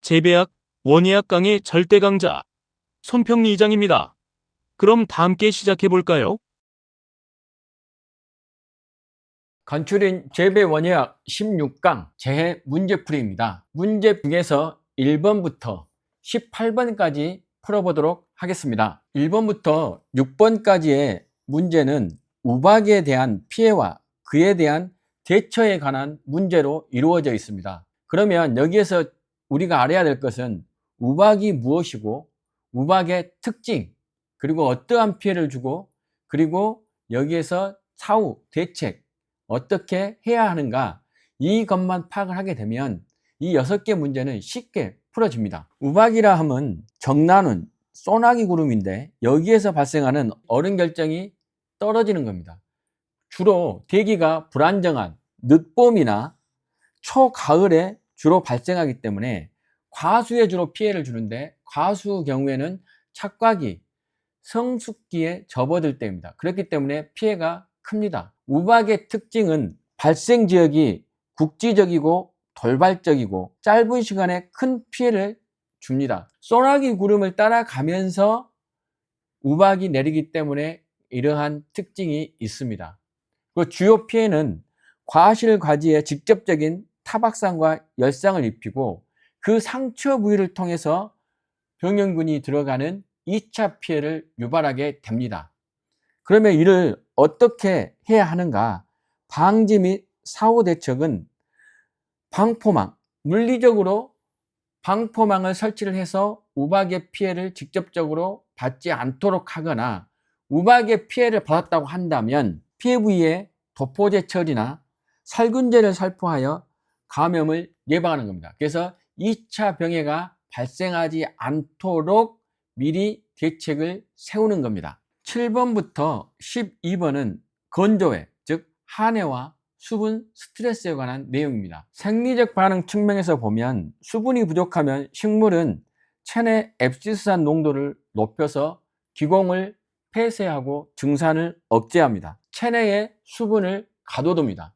재배학, 원예학 강의 절대 강자 손평리 이장입니다. 그럼 다 함께 시작해 볼까요? 간추린 재배원예학 16강 재해 문제풀이입니다. 문제 중에서 1번부터 18번까지 풀어보도록 하겠습니다. 1번부터 6번까지의 문제는 우박에 대한 피해와 그에 대한 대처에 관한 문제로 이루어져 있습니다. 그러면 여기에서 우리가 알아야 될 것은 우박이 무엇이고 우박의 특징, 그리고 어떠한 피해를 주고, 그리고 여기에서 사후 대책 어떻게 해야 하는가, 이것만 파악을 하게 되면 이 6개 문제는 쉽게 풀어집니다. 우박이라 하면 정나눈, 소나기 구름인데 여기에서 발생하는 얼음 결정이 떨어지는 겁니다. 주로 대기가 불안정한 늦봄이나 초가을에 주로 발생하기 때문에 과수에 주로 피해를 주는데, 과수 경우에는 착과기, 성숙기에 접어들 때입니다. 그렇기 때문에 피해가 큽니다. 우박의 특징은 발생 지역이 국지적이고 돌발적이고 짧은 시간에 큰 피해를 줍니다. 소나기 구름을 따라가면서 우박이 내리기 때문에 이러한 특징이 있습니다. 그 주요 피해는 과실과지에 직접적인 타박상과 열상을 입히고, 그 상처 부위를 통해서 병영균이 들어가는 2차 피해를 유발하게 됩니다. 그러면 이를 어떻게 해야 하는가? 방지 및 사후 대책은 방포망, 물리적으로 방포망을 설치를 해서 우박의 피해를 직접적으로 받지 않도록 하거나, 우박의 피해를 받았다고 한다면 피해 부위에 도포제 처리나 살균제를 살포하여 감염을 예방하는 겁니다. 그래서 2차 병해가 발생하지 않도록 미리 대책을 세우는 겁니다. 7번부터 12번은 건조해, 즉 한해와 수분 스트레스에 관한 내용입니다. 생리적 반응 측면에서 보면 수분이 부족하면 식물은 체내 앱시스산 농도를 높여서 기공을 폐쇄하고 증산을 억제합니다. 체내에 수분을 가둬둡니다.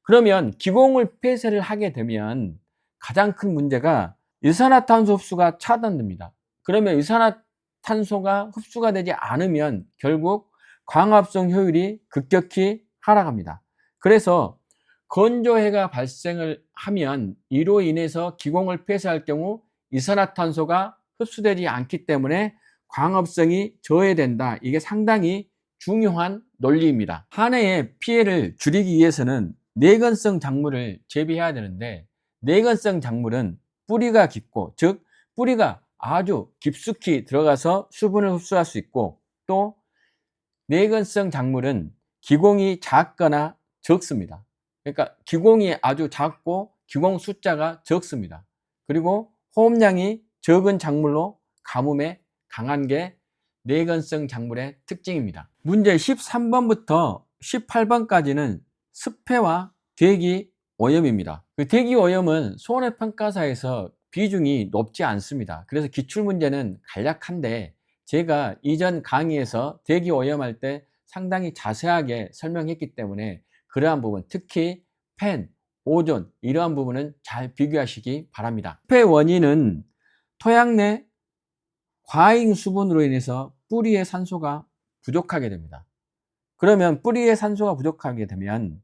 그러면 기공을 폐쇄를 하게 되면 가장 큰 문제가 이산화탄소 흡수가 차단됩니다. 그러면 이산화탄소가 흡수가 되지 않으면 결국 광합성 효율이 급격히 하락합니다. 그래서 건조해가 발생을 하면 이로 인해서 기공을 폐쇄할 경우 이산화탄소가 흡수되지 않기 때문에 광합성이 저해된다. 이게 상당히 중요한 논리입니다. 한 해의 피해를 줄이기 위해서는 내건성 작물을 재배해야 되는데, 내건성 작물은 뿌리가 깊고, 즉 뿌리가 아주 깊숙이 들어가서 수분을 흡수할 수 있고, 또 내건성 작물은 기공이 작거나 적습니다. 그러니까 기공이 아주 작고 기공 숫자가 적습니다. 그리고 호흡량이 적은 작물로 가뭄에 강한 게 내건성 작물의 특징입니다. 문제 13번부터 18번까지는 습해와 대기 오염입니다. 그 대기 오염은 손해평가사에서 비중이 높지 않습니다. 그래서 기출문제는 간략한데, 제가 이전 강의에서 대기 오염할 때 상당히 자세하게 설명했기 때문에 그러한 부분, 특히 펜, 오존, 이러한 부분은 잘 비교하시기 바랍니다. 습의 원인은 토양 내 과잉 수분으로 인해서 뿌리의 산소가 부족하게 됩니다. 그러면 뿌리의 산소가 부족하게 되면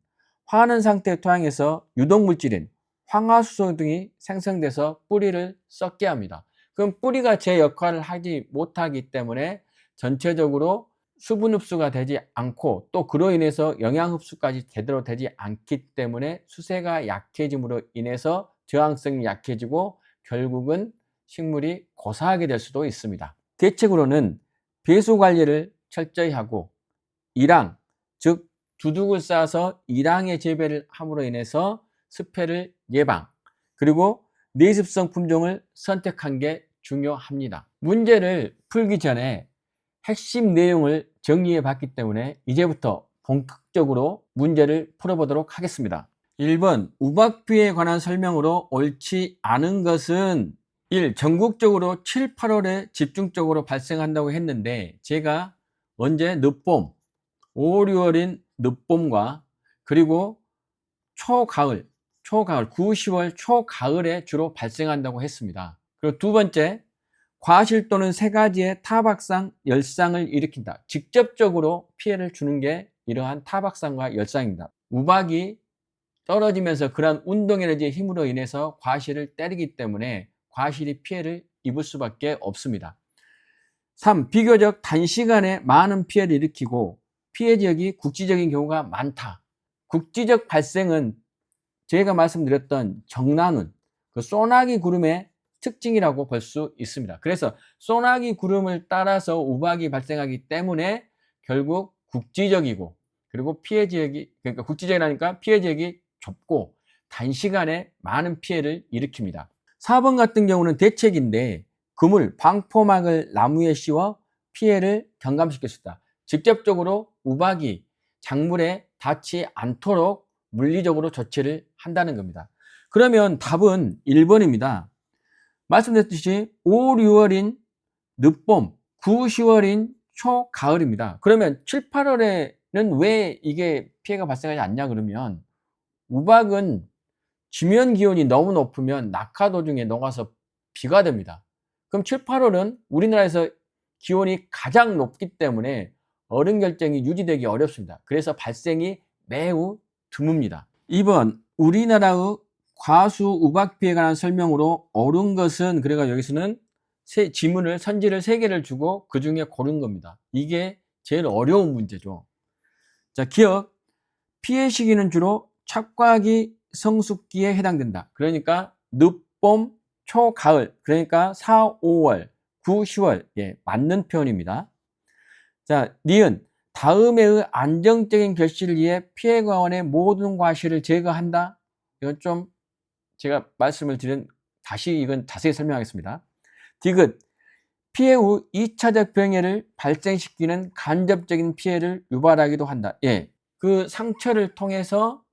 화는 상태의 토양에서 유독물질인 황화수소 등이 생성돼서 뿌리를 썩게 합니다. 그럼 뿌리가 제 역할을 하지 못하기 때문에 전체적으로 수분 흡수가 되지 않고, 또 그로 인해서 영양 흡수까지 제대로 되지 않기 때문에 수세가 약해짐으로 인해서 저항성이 약해지고 결국은 식물이 고사하게 될 수도 있습니다. 대책으로는 배수 관리를 철저히 하고, 일항, 즉 두둑을 쌓아서 일항의 재배를 함으로 인해서 습해를 예방, 그리고 내습성 품종을 선택한 게 중요합니다. 문제를 풀기 전에 핵심 내용을 정리해 봤기 때문에 이제부터 본격적으로 문제를 풀어보도록 하겠습니다. 1번, 우박비에 관한 설명으로 옳지 않은 것은 1. 전국적으로 7, 8월에 집중적으로 발생한다고 했는데, 제가 언제 늦봄, 5, 6월인 늦봄과 그리고 초가을, 초가을, 9, 10월 초가을에 주로 발생한다고 했습니다. 그리고 두 번째, 과실 또는 세 가지의 타박상, 열상을 일으킨다. 직접적으로 피해를 주는 게 이러한 타박상과 열상입니다. 우박이 떨어지면서 그러한 운동에너지의 힘으로 인해서 과실을 때리기 때문에 과실이 피해를 입을 수밖에 없습니다. 3. 비교적 단시간에 많은 피해를 일으키고 피해 지역이 국지적인 경우가 많다. 국지적 발생은 제가 말씀드렸던 정난운, 그 소나기 구름의 특징이라고 볼 수 있습니다. 그래서 소나기 구름을 따라서 우박이 발생하기 때문에 결국 국지적이고, 그리고 피해 지역이, 그러니까 국지적이라니까 피해 지역이 좁고 단시간에 많은 피해를 일으킵니다. 4번 같은 경우는 대책인데, 그물, 방포막을 나무에 씌워 피해를 경감시킬 수 있다. 직접적으로 우박이 작물에 닿지 않도록 물리적으로 조치를 한다는 겁니다. 그러면 답은 1번입니다. 말씀드렸듯이 5, 6월인 늦봄, 9, 10월인 초가을입니다. 그러면 7, 8월에는 왜 이게 피해가 발생하지 않냐 그러면, 우박은 지면 기온이 너무 높으면 낙하 도중에 녹아서 비가 됩니다. 그럼 7, 8월은 우리나라에서 기온이 가장 높기 때문에 얼음 결정이 유지되기 어렵습니다. 그래서 발생이 매우 드뭅니다. 2번, 우리나라의 과수 우박 피해에 관한 설명으로 옳은 것은, 그래가 여기서는 지문을, 선지를 3개를 주고 그 중에 고른 겁니다. 이게 제일 어려운 문제죠. 자, 기억. 피해 시기는 주로 착과기 성숙기에 해당된다. 그러니까 늦봄, 초가을, 그러니까 4, 5월, 9, 10월, 예, 맞는 표현입니다. 자, 니은. 다음에의 안정적인 결실을 위해 피해가원의 모든 과실을 제거한다. 이건 좀 제가 말씀을 드린, 다시 이건 자세히 설명하겠습니다. 디귿. 피해 후 2차적 병해를 발생시키는 간접적인 피해를 유발하기도 한다. 예, 그 상처를 통해서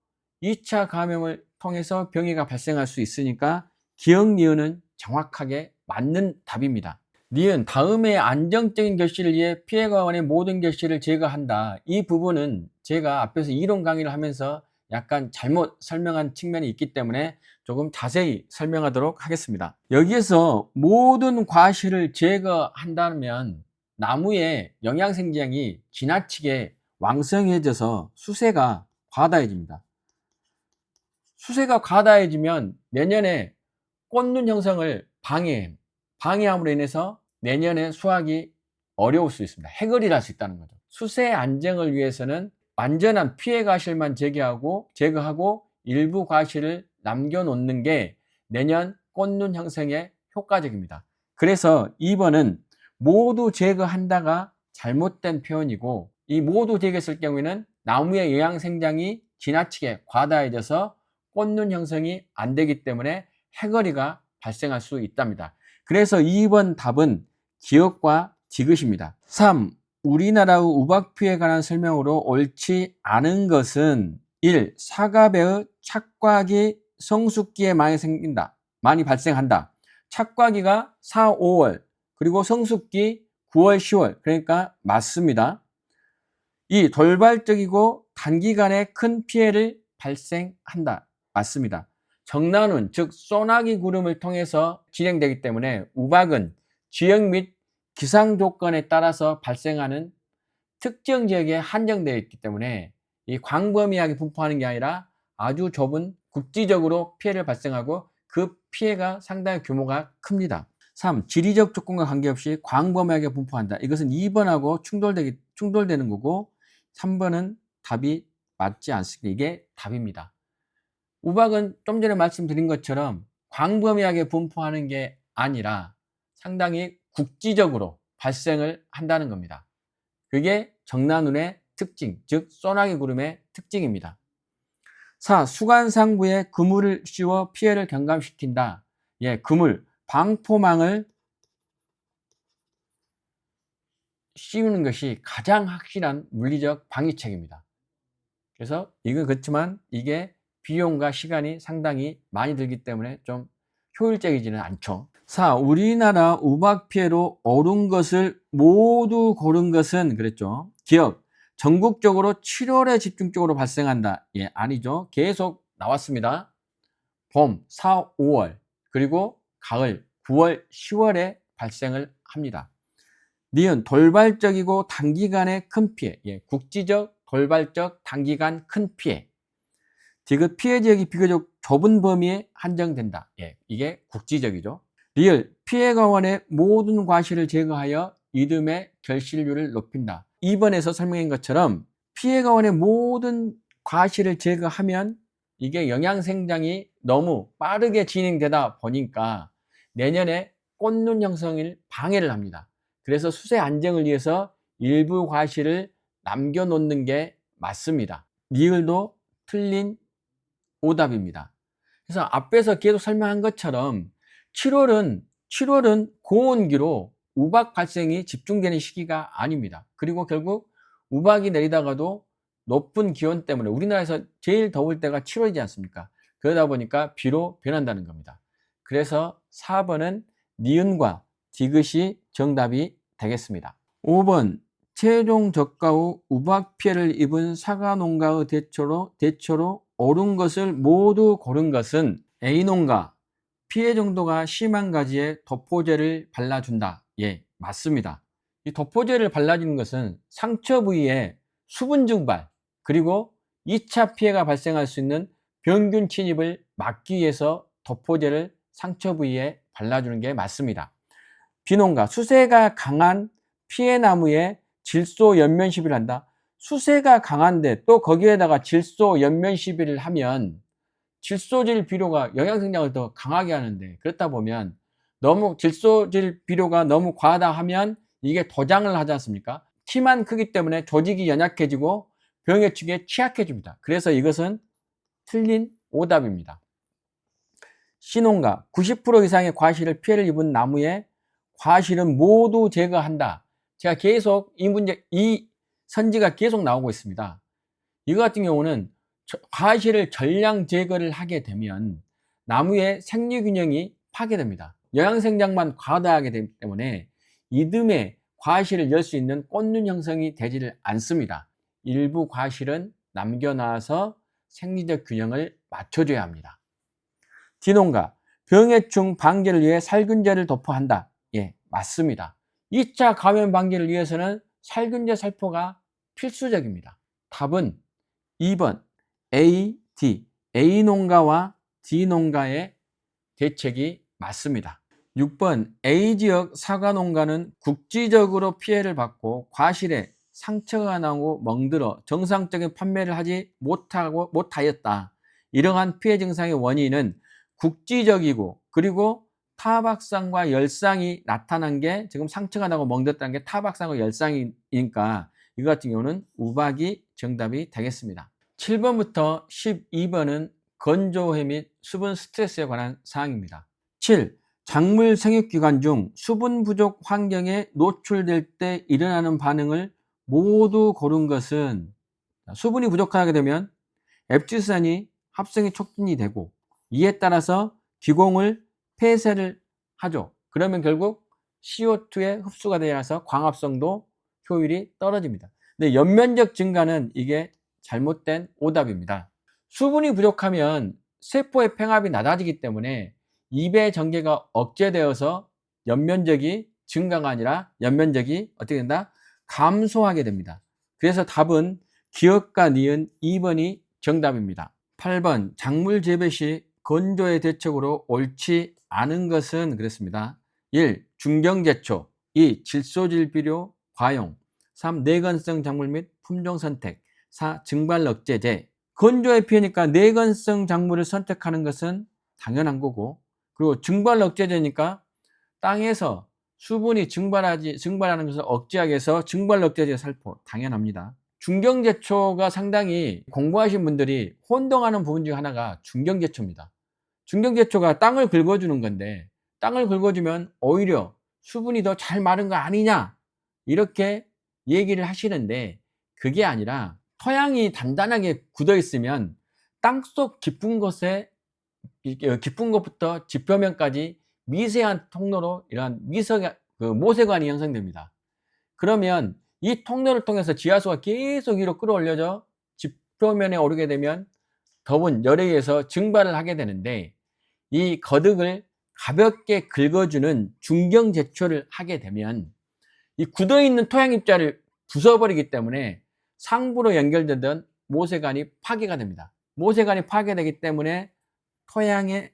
2차 감염을 통해서 병해가 발생할 수 있으니까 기억 니은은 정확하게 맞는 답입니다. 니은. 다음에 안정적인 결실을 위해 피해가원의 모든 결실을 제거한다. 이 부분은 제가 앞에서 이론 강의를 하면서 약간 잘못 설명한 측면이 있기 때문에 조금 자세히 설명하도록 하겠습니다. 여기에서 모든 과실을 제거한다면 나무의 영양생장이 지나치게 왕성해져서 수세가 과다해집니다. 수세가 과다해지면 내년에 꽃눈 형성을 방해함으로 인해서 내년에 수확이 어려울 수 있습니다. 해결이 날 수 있다는 거죠. 수세 안정을 위해서는 완전한 피해 과실만 제거하고 일부 과실을 남겨놓는 게 내년 꽃눈 형성에 효과적입니다. 그래서 2번은 모두 제거한다가 잘못된 표현이고, 이 모두 제거했을 경우에는 나무의 영양 생장이 지나치게 과다해져서 꽃눈 형성이 안 되기 때문에 해거리가 발생할 수 있답니다. 그래서 2번 답은 기억과 디귿입니다. 3. 우리나라의 우박 피해에 관한 설명으로 옳지 않은 것은 1. 사과배의 착과기 성숙기에 많이 발생한다. 착과기가 4, 5월, 그리고 성숙기 9월, 10월, 그러니까 맞습니다. 2. 돌발적이고 단기간에 큰 피해를 발생한다. 맞습니다. 정난운, 즉 소나기 구름을 통해서 진행되기 때문에 우박은 지역 및 기상 조건에 따라서 발생하는 특정 지역에 한정되어 있기 때문에 이 광범위하게 분포하는 게 아니라 아주 좁은 국지적으로 피해를 발생하고 그 피해가 상당히 규모가 큽니다. 3. 지리적 조건과 관계없이 광범위하게 분포한다. 이것은 2번하고 충돌되는 거고 3번은 답이 맞지 않습니다. 이게 답입니다. 우박은 좀 전에 말씀드린 것처럼 광범위하게 분포하는 게 아니라 상당히 국지적으로 발생을 한다는 겁니다. 그게 정난운의 특징, 즉 소나기 구름의 특징입니다. 4. 수관상부에 그물을 씌워 피해를 경감시킨다. 예, 그물, 방포망을 씌우는 것이 가장 확실한 물리적 방위책입니다. 그래서 이건 그렇지만 이게 비용과 시간이 상당히 많이 들기 때문에 좀 효율적이지는 않죠. 4. 우리나라 우박 피해로 옳은 것을 모두 고른 것은, 그랬죠. 기억. 전국적으로 7월에 집중적으로 발생한다. 예, 아니죠. 계속 나왔습니다. 봄 4, 5월, 그리고 가을 9월, 10월에 발생을 합니다. 니은 돌발적이고 단기간의 큰 피해, 국지적, 돌발적, 단기간 큰 피해. 디귿 피해 지역이 비교적 좁은 범위에 한정된다. 이게 국지적이죠. 리을 피해 가원의 모든 과실을 제거하여 이듬해 결실률을 높인다. 2번에서 설명한 것처럼 피해 가원의 모든 과실을 제거하면 이게 영양생장이 너무 빠르게 진행되다 보니까 내년에 꽃눈 형성을 방해를 합니다. 그래서 수세 안정을 위해서 일부 과실을 남겨놓는 게 맞습니다. 리을도 틀린 오답입니다. 그래서 앞에서 계속 설명한 것처럼 7월은 고온기로 우박 발생이 집중되는 시기가 아닙니다. 그리고 결국 우박이 내리다가도 높은 기온 때문에 우리나라에서 제일 더울 때가 7월이지 않습니까? 그러다 보니까 비로 변한다는 겁니다. 그래서 4번은 니은과 디귿이 정답이 되겠습니다. 5번 최종 적가 후 우박 피해를 입은 사과 농가의 대처로 옳은 것을 모두 고른 것은 A농가 피해 정도가 심한 가지에 도포제를 발라준다. 맞습니다. 이 도포제를 발라주는 것은 상처 부위에 수분 증발 그리고 2차 피해가 발생할 수 있는 병균 침입을 막기 위해서 도포제를 상처 부위에 발라주는 게 맞습니다. B농가 수세가 강한 피해 나무에 질소 연면 시비를 한다. 수세가 강한데 또 거기에다가 질소 연면 시비를 하면 질소질 비료가 영양생장을 더 강하게 하는데, 그렇다 보면 너무 질소질 비료가 너무 과하다 하면 이게 도장을 하지 않습니까? 키만 크기 때문에 조직이 연약해지고 병의 축에 취약해집니다. 그래서 이것은 틀린 오답입니다. C농가 90% 이상의 과실을 피해를 입은 나무에 과실은 모두 제거한다. 제가 계속 이 선지가 계속 나오고 있습니다. 이거 같은 경우는 과실을 전량 제거를 하게 되면 나무의 생리균형이 파괴됩니다. 영양생장만 과다하게 되기 때문에 이듬해 과실을 열 수 있는 꽃눈 형성이 되지를 않습니다. 일부 과실은 남겨놔서 생리적 균형을 맞춰줘야 합니다. D농가 병해충 방지를 위해 살균제를 도포한다. 맞습니다. 2차 감염 방지를 위해서는 살균제 살포가 필수적입니다. 답은 2번 A, D, A농가와 D농가의 대책이 맞습니다. 6번 A지역 사과농가는 국지적으로 피해를 받고 과실에 상처가 나고 멍들어 정상적인 판매를 하지 못하였다. 이러한 피해 증상의 원인은 국지적이고 그리고 타박상과 열상이 나타난 게 지금 상처가 나고 멍들었다는 게 타박상과 열상이니까 이거 같은 경우는 우박이 정답이 되겠습니다. 7번부터 12번은 건조해 및 수분 스트레스에 관한 사항입니다. 7. 작물 생육기간 중 수분 부족 환경에 노출될 때 일어나는 반응을 모두 고른 것은, 수분이 부족하게 되면 앱지산이 합성이 촉진이 되고 이에 따라서 기공을 폐쇄를 하죠. 그러면 결국 CO2의 흡수가 되어서 광합성도 효율이 떨어집니다. 근데 연면적 증가는 이게 잘못된 오답입니다. 수분이 부족하면 세포의 평합이 낮아지기 때문에 입의 전개가 억제되어서 연면적이 증가가 아니라 연면적이 어떻게 된다? 감소하게 됩니다. 그래서 답은 기억과 니은 2번이 정답입니다. 8번 작물 재배 시 건조의 대책으로 옳지 않은 것은 그랬습니다. 1. 중경제초 2. 질소질 비료 과용 3. 내건성 작물 및 품종 선택 4. 증발 억제제. 건조에 피하니까 내건성 작물을 선택하는 것은 당연한 거고, 그리고 증발 억제제니까 땅에서 수분이 증발하는 것을 억제하기 위해서 증발 억제제 살포 당연합니다. 중경제초가 상당히 공부하신 분들이 혼동하는 부분 중 하나가 중경제초입니다. 중경제초가 땅을 긁어주는 건데 땅을 긁어주면 오히려 수분이 더 잘 마른 거 아니냐 이렇게 얘기를 하시는데, 그게 아니라 토양이 단단하게 굳어 있으면 땅속 깊은 것부터 지표면까지 미세한 통로로 이러한 모세관이 형성됩니다. 그러면 이 통로를 통해서 지하수가 계속 위로 끌어올려져 지표면에 오르게 되면 더운 열에 의해서 증발을 하게 되는데, 이 거득을 가볍게 긁어주는 중경 제초를 하게 되면 이 굳어있는 토양 입자를 부숴버리기 때문에 상부로 연결되던 모세관이 파괴가 됩니다. 모세관이 파괴되기 때문에 토양의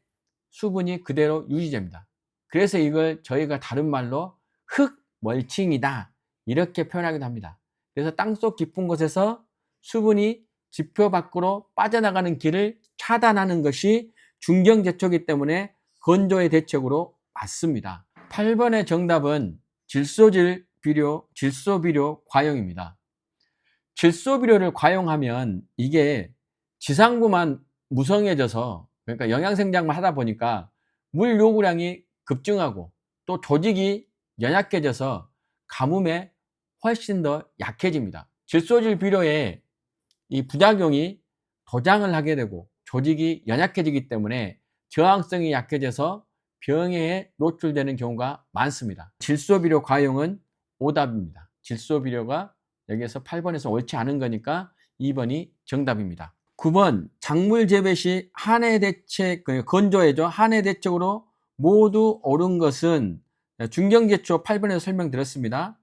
수분이 그대로 유지됩니다. 그래서 이걸 저희가 다른 말로 흙멀칭이다 이렇게 표현하기도 합니다. 그래서 땅속 깊은 곳에서 수분이 지표 밖으로 빠져나가는 길을 차단하는 것이 중경제초이기 때문에 건조의 대책으로 맞습니다. 8번의 정답은 질소비료 과용입니다. 질소비료를 과용하면 이게 지상부만 무성해져서, 그러니까 영양생장만 하다 보니까 물 요구량이 급증하고 또 조직이 연약해져서 가뭄에 훨씬 더 약해집니다. 질소질 비료의 이 부작용이 도장을 하게 되고 조직이 연약해지기 때문에 저항성이 약해져서 병해에 노출되는 경우가 많습니다. 질소비료 과용은 오답입니다. 질소비료가 여기에서 8번에서 옳지 않은 거니까 2번이 정답입니다. 9번 작물 재배 시 한해 대책, 건조해죠. 한해 대책으로 모두 옳은 것은 중경제초 8번에서 설명드렸습니다.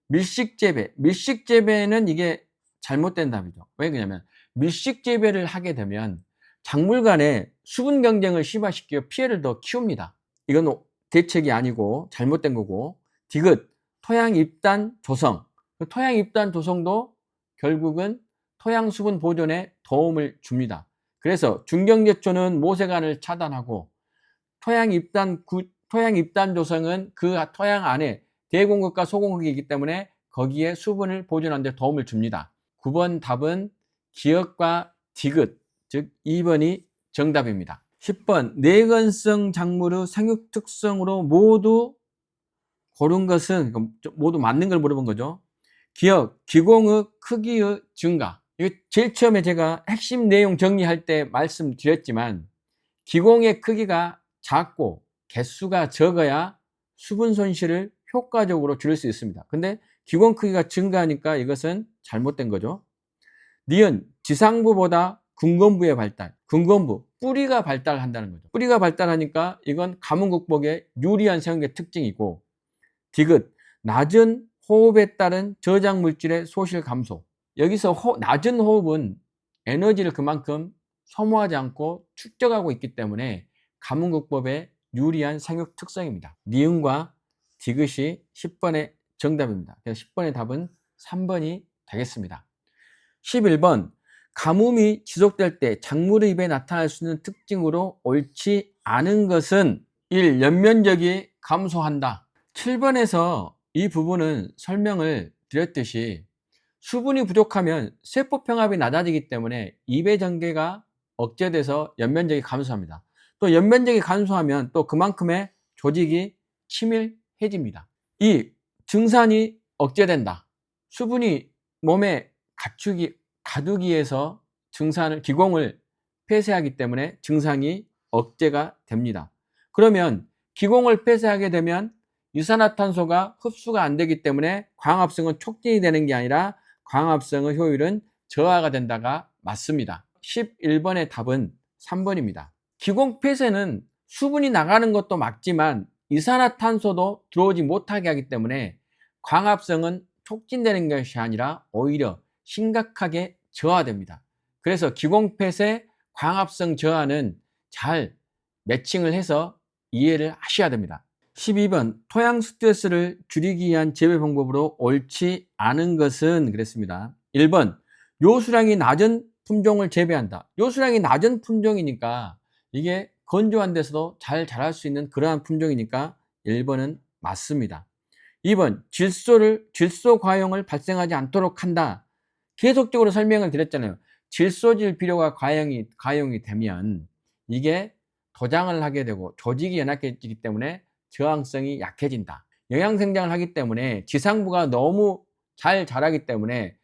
밀식재배는 이게 잘못된 답이죠. 왜 그러냐면 밀식재배를 하게 되면 작물 간에 수분 경쟁을 심화시켜 피해를 더 키웁니다. 이건 대책이 아니고 잘못된 거고. 디귿 토양 입단 조성. 토양 입단 조성도 결국은 토양 수분 보존에 도움을 줍니다. 그래서 중경제초는 모세관을 차단하고 토양 입단 조성은 그 토양 안에 대공급과 소공급이기 때문에 거기에 수분을 보존하는 데 도움을 줍니다. 9번 답은 기역과 디귿, 즉 2번이 정답입니다. 10번 내건성 작물의 생육 특성으로 모두 고른 것은, 모두 맞는 걸 물어본 거죠. 기역, 기공의 크기의 증가. 이거 제일 처음에 제가 핵심 내용 정리할 때 말씀드렸지만 기공의 크기가 작고 개수가 적어야 수분 손실을 효과적으로 줄일 수 있습니다. 근데 기공 크기가 증가하니까 이것은 잘못된 거죠. 니은 지상부보다 군건부의 발달. 군건부 뿌리가 발달한다는 거죠. 뿌리가 발달하니까 이건 가뭄 극복에 유리한 생육의 특징이고, 디귿 낮은 호흡에 따른 저장 물질의 소실 감소. 여기서 낮은 호흡은 에너지를 그만큼 소모하지 않고 축적하고 있기 때문에 가뭄 극복에 유리한 생육 특성입니다. 니은과 디귿이 10번의 정답입니다. 그래서 10번의 답은 3번이 되겠습니다. 11번 가뭄이 지속될 때 작물의 입에 나타날 수 있는 특징으로 옳지 않은 것은 1. 연면적이 감소한다. 7번에서 이 부분은 설명을 드렸듯이 수분이 부족하면 세포평합이 낮아지기 때문에 입의 전개가 억제돼서 연면적이 감소합니다. 또 연면적이 감소하면 또 그만큼의 조직이 치밀해집니다. 2. 증산이 억제된다. 수분이 몸에 가두기 위해서 기공을 폐쇄하기 때문에 증상이 억제가 됩니다. 그러면 기공을 폐쇄하게 되면 이산화탄소가 흡수가 안 되기 때문에 광합성은 촉진이 되는 게 아니라 광합성의 효율은 저하가 된다가 맞습니다. 11번의 답은 3번입니다. 기공 폐쇄는 수분이 나가는 것도 막지만 이산화탄소도 들어오지 못하게 하기 때문에 광합성은 촉진되는 것이 아니라 오히려 심각하게 저하됩니다. 그래서 기공 폐쇄, 광합성 저하는 잘 매칭을 해서 이해를 하셔야 됩니다. 12번 토양 스트레스를 줄이기 위한 재배 방법으로 옳지 않은 것은 그랬습니다. 1번 요수량이 낮은 품종을 재배한다. 요수량이 낮은 품종이니까 이게 건조한 데서도 잘 자랄 수 있는 그러한 품종이니까 1번은 맞습니다. 2번 질소 과용을 발생하지 않도록 한다. 계속적으로 설명을 드렸잖아요. 질소질 비료가 과용이 되면 이게 도장을 하게 되고 조직이 연약해지기 때문에 저항성이 약해진다. 영양생장을 하기 때문에 지상부가 너무 잘 자라기 때문에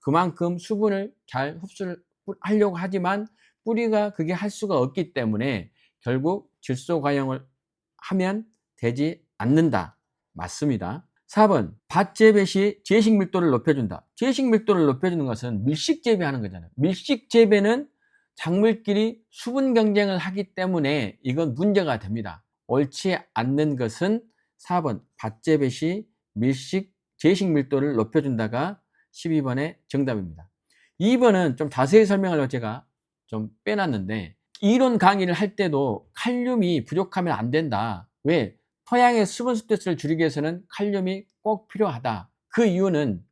그만큼 수분을 잘 흡수를 하려고 하지만 뿌리가 그게 할 수가 없기 때문에 결국 질소 과용을 하면 되지 않는다. 맞습니다. 4번 밭 재배 시 제식 밀도를 높여준다. 제식 밀도를 높여주는 것은 밀식 재배하는 거잖아요. 밀식 재배는 작물끼리 수분 경쟁을 하기 때문에 이건 문제가 됩니다. 옳지 않는 것은 4번 밭재배 시 제식 밀도를 높여준다가 12번의 정답입니다. 2번은 좀 자세히 설명하려고 제가 좀 빼놨는데, 이론 강의를 할 때도 칼륨이 부족하면 안 된다. 왜? 토양의 수분 스트레스를 줄이기 위해서는 칼륨이 꼭 필요하다. 그 이유는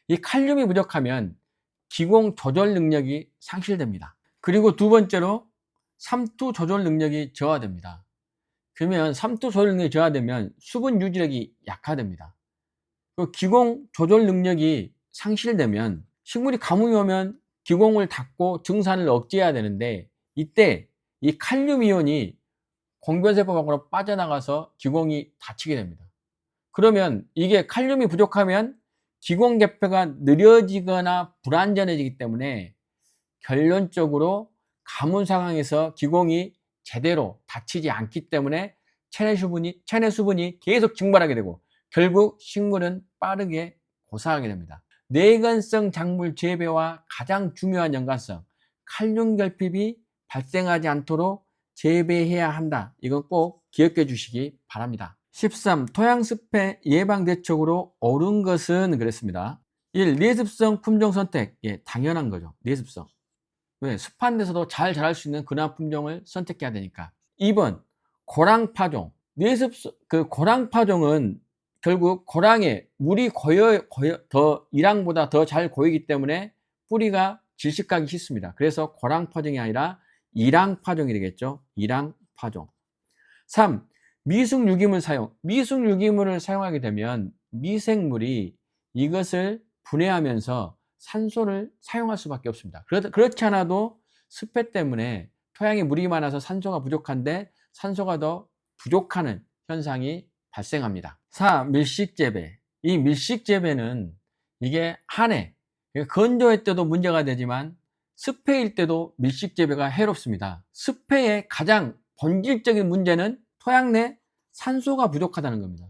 이 칼륨이 부족하면 기공 조절 능력이 상실됩니다. 그리고 두 번째로 삼투 조절 능력이 저하됩니다. 그러면 삼투 조절 능력이 저하되면 수분 유지력이 약화됩니다. 그 기공 조절 능력이 상실되면 식물이 가뭄이 오면 기공을 닫고 증산을 억제해야 되는데, 이때 이 칼륨 이온이 공변세포 밖으로 빠져나가서 기공이 닫히게 됩니다. 그러면 이게 칼륨이 부족하면 기공 개폐가 느려지거나 불완전해지기 때문에 결론적으로 가뭄 상황에서 기공이 제대로 닫히지 않기 때문에 체내 수분이 계속 증발하게 되고 결국 식물은 빠르게 고사하게 됩니다. 내건성 작물 재배와 가장 중요한 연관성, 칼륨 결핍이 발생하지 않도록 재배해야 한다. 이건 꼭 기억해 주시기 바랍니다. 13. 토양습해 예방대책으로 옳은 것은 그랬습니다. 1. 내습성 품종 선택. 당연한 거죠. 내습성. 왜? 습한 데서도 잘 자랄 수 있는 근화 품종을 선택해야 되니까. 2번 고랑파종. 고랑파종은 결국 고랑에 물이 이랑보다 더 잘 고이기 때문에 뿌리가 질식하기 쉽습니다. 그래서 고랑파종이 아니라 이랑파종이 되겠죠. 이랑파종. 3. 미숙유기물 사용. 미숙유기물을 사용하게 되면 미생물이 이것을 분해하면서 산소를 사용할 수밖에 없습니다. 그렇지 않아도 습해 때문에 토양에 물이 많아서 산소가 부족한데 산소가 더 부족하는 현상이 발생합니다. 4. 밀식재배. 이 밀식재배는 이게 한해 건조할 때도 문제가 되지만 습해일 때도 밀식재배가 해롭습니다. 습해의 가장 본질적인 문제는 토양 내 산소가 부족하다는 겁니다.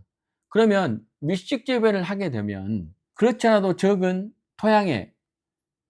그러면 밀식재배를 하게 되면 그렇지 않아도 적은 토양에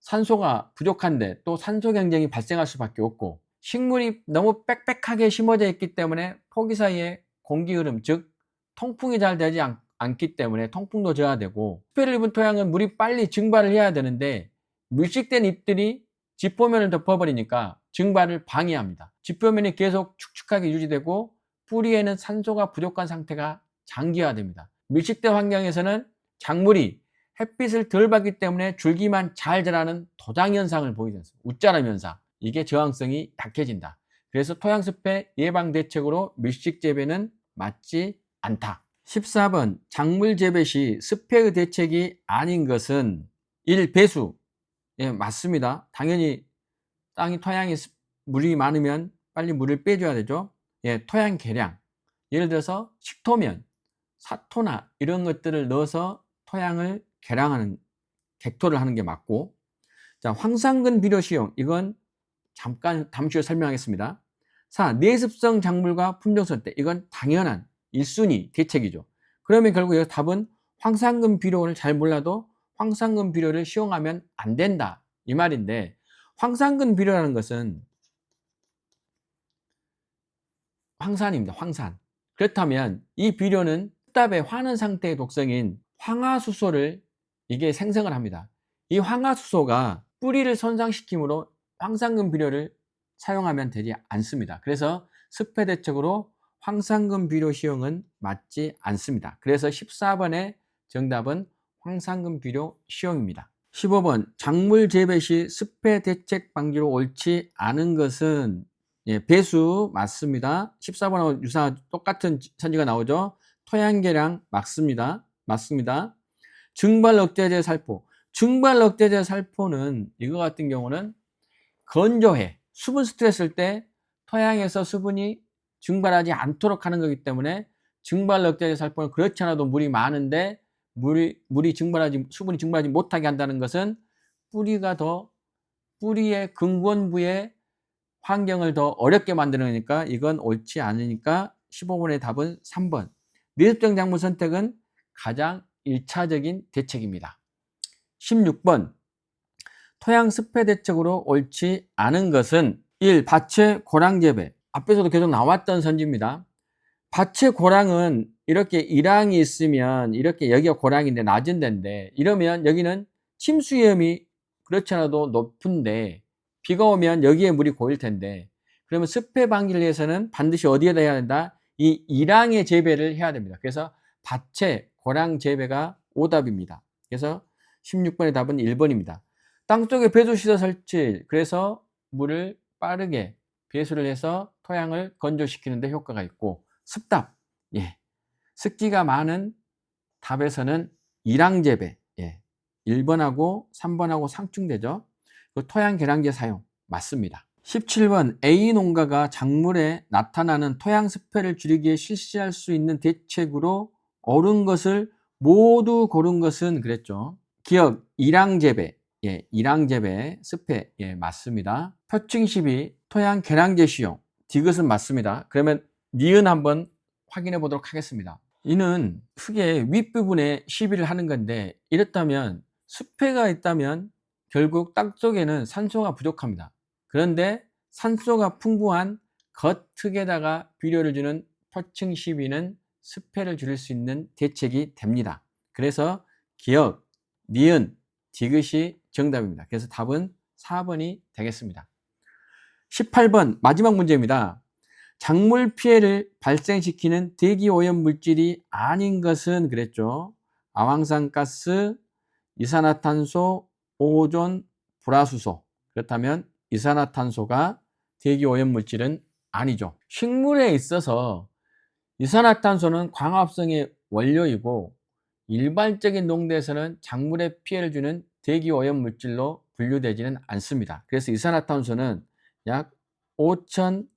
산소가 부족한데 또 산소 경쟁이 발생할 수밖에 없고, 식물이 너무 빽빽하게 심어져 있기 때문에 포기 사이에 공기 흐름, 즉 통풍이 잘 되지 않기 때문에 통풍도 저하되고, 습해를 입은 토양은 물이 빨리 증발을 해야 되는데 밀식된 잎들이 지표면을 덮어버리니까 증발을 방해합니다. 지표면이 계속 축축하게 유지되고 뿌리에는 산소가 부족한 상태가 장기화됩니다. 밀식된 환경에서는 작물이 햇빛을 덜 받기 때문에 줄기만 잘 자라는 도장 현상을 보이지 않습니다. 웃자람 현상. 이게 저항성이 약해진다. 그래서 토양습해 예방 대책으로 밀식 재배는 맞지 않다. 14번 작물 재배 시 습해의 대책이 아닌 것은 1. 배수. 맞습니다. 당연히 토양에 물이 많으면 빨리 물을 빼줘야 되죠. 토양 개량. 예를 들어서 식토면, 사토나 이런 것들을 넣어서 토양을 개량하는, 객토를 하는 게 맞고, 자, 황상근 비료 시용. 이건 잠시 후에 설명하겠습니다. 4. 내습성 작물과 품종 선택. 이건 당연한 1순위 대책이죠. 그러면 결국 여기 답은 황상근 비료를 잘 몰라도 황상근 비료를 시용하면 안 된다. 이 말인데, 황상근 비료라는 것은 황산입니다. 황산. 그렇다면 이 비료는 흙답에 화는 상태의 독성인 황화수소를 이게 생성을 합니다. 이 황화수소가 뿌리를 손상시키므로 황상근 비료를 사용하면 되지 않습니다. 그래서 습해 대책으로 황상근 비료 시용은 맞지 않습니다. 그래서 14번의 정답은 황상근 비료 시용입니다. 15번 작물 재배 시 습해 대책 방지로 옳지 않은 것은 배수 맞습니다. 14번하고 유사한 똑같은 선지가 나오죠. 토양 개량 맞습니다. 증발 억제제 살포. 증발 억제제 살포는 이거 같은 경우는 건조해, 수분 스트레스일 때 토양에서 수분이 증발하지 않도록 하는 거기 때문에 증발 억제제 살포는 그렇지 않아도 물이 많은데 수분이 증발하지 못하게 한다는 것은 뿌리의 근본부의 환경을 더 어렵게 만드니까 이건 옳지 않으니까 15번의 답은 3번. 내습성 작물 선택은 가장 1차적인 대책입니다. 16번 토양 습해 대책으로 옳지 않은 것은 1. 밭의 고랑 재배. 앞에서도 계속 나왔던 선지입니다. 밭의 고랑은 이렇게 일항이 있으면 이렇게 여기가 고랑인데 낮은 데인데 이러면 여기는 침수 위험이 그렇지 않아도 높은데 비가 오면 여기에 물이 고일 텐데 그러면 습해 방지를 위해서는 반드시 어디에다 해야 된다? 이 일항의 재배를 해야 됩니다. 그래서 밭의 고랑 재배가 오답입니다. 그래서 16번의 답은 1번입니다. 땅속에 배수시설 설치, 그래서 물을 빠르게 배수를 해서 토양을 건조시키는 데 효과가 있고 습답, 예, 습기가 많은 답에서는 일항재배, 예, 1번하고 3번하고 상충되죠. 그 토양 계량제 사용 맞습니다. 17번 A 농가가 작물에 나타나는 토양 습해를 줄이기 위해 실시할 수 있는 대책으로 옳은 것을 모두 고른 것은 그랬죠. 기억 일항재배, 예, 일항재배 습해, 예, 맞습니다. 표층 12 토양 계량제 시용 디귿은 맞습니다. 그러면 니은 한번 확인해 보도록 하겠습니다. 이는 크게 윗부분에 시비를 하는 건데 이렇다면 습해가 있다면 결국 땅 속에는 산소가 부족합니다. 그런데 산소가 풍부한 겉흙에다가 비료를 주는 표층 시비는 습해를 줄일 수 있는 대책이 됩니다. 그래서 기억, 니은, 디귿이 정답입니다. 그래서 답은 4번이 되겠습니다. 18번 마지막 문제입니다. 작물 피해를 발생시키는 대기오염 물질이 아닌 것은 그랬죠. 아황산가스, 이산화탄소, 오존, 불화수소. 그렇다면 이산화탄소가 대기오염 물질은 아니죠. 식물에 있어서 이산화탄소는 광합성의 원료이고 일반적인 농대에서는 작물에 피해를 주는 대기오염 물질로 분류되지는 않습니다. 그래서 이산화탄소는 약 5,000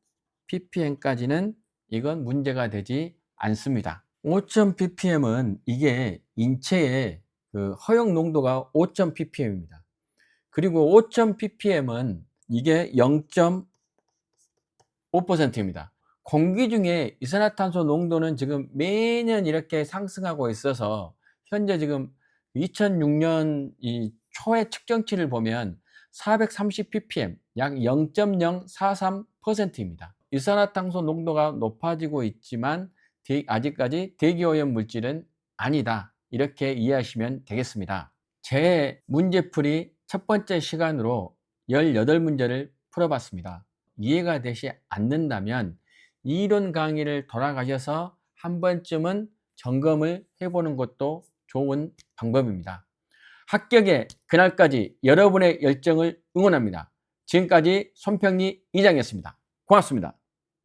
ppm까지는 이건 문제가 되지 않습니다. 5,000 ppm은 이게 인체의 그 허용 농도가 5,000 ppm입니다. 그리고 5,000 ppm은 이게 0.5%입니다. 공기 중에 이산화탄소 농도는 지금 매년 이렇게 상승하고 있어서 현재 지금 2006년 이 초의 측정치를 보면 430 ppm, 약 0.043%입니다. 이산화탄소 농도가 높아지고 있지만 아직까지 대기오염 물질은 아니다. 이렇게 이해하시면 되겠습니다. 제 문제풀이 첫 번째 시간으로 18문제를 풀어봤습니다. 이해가 되지 않는다면 이론 강의를 돌아가셔서 한 번쯤은 점검을 해보는 것도 좋은 방법입니다. 합격의 그날까지 여러분의 열정을 응원합니다. 지금까지 손평리 이장이었습니다. 고맙습니다.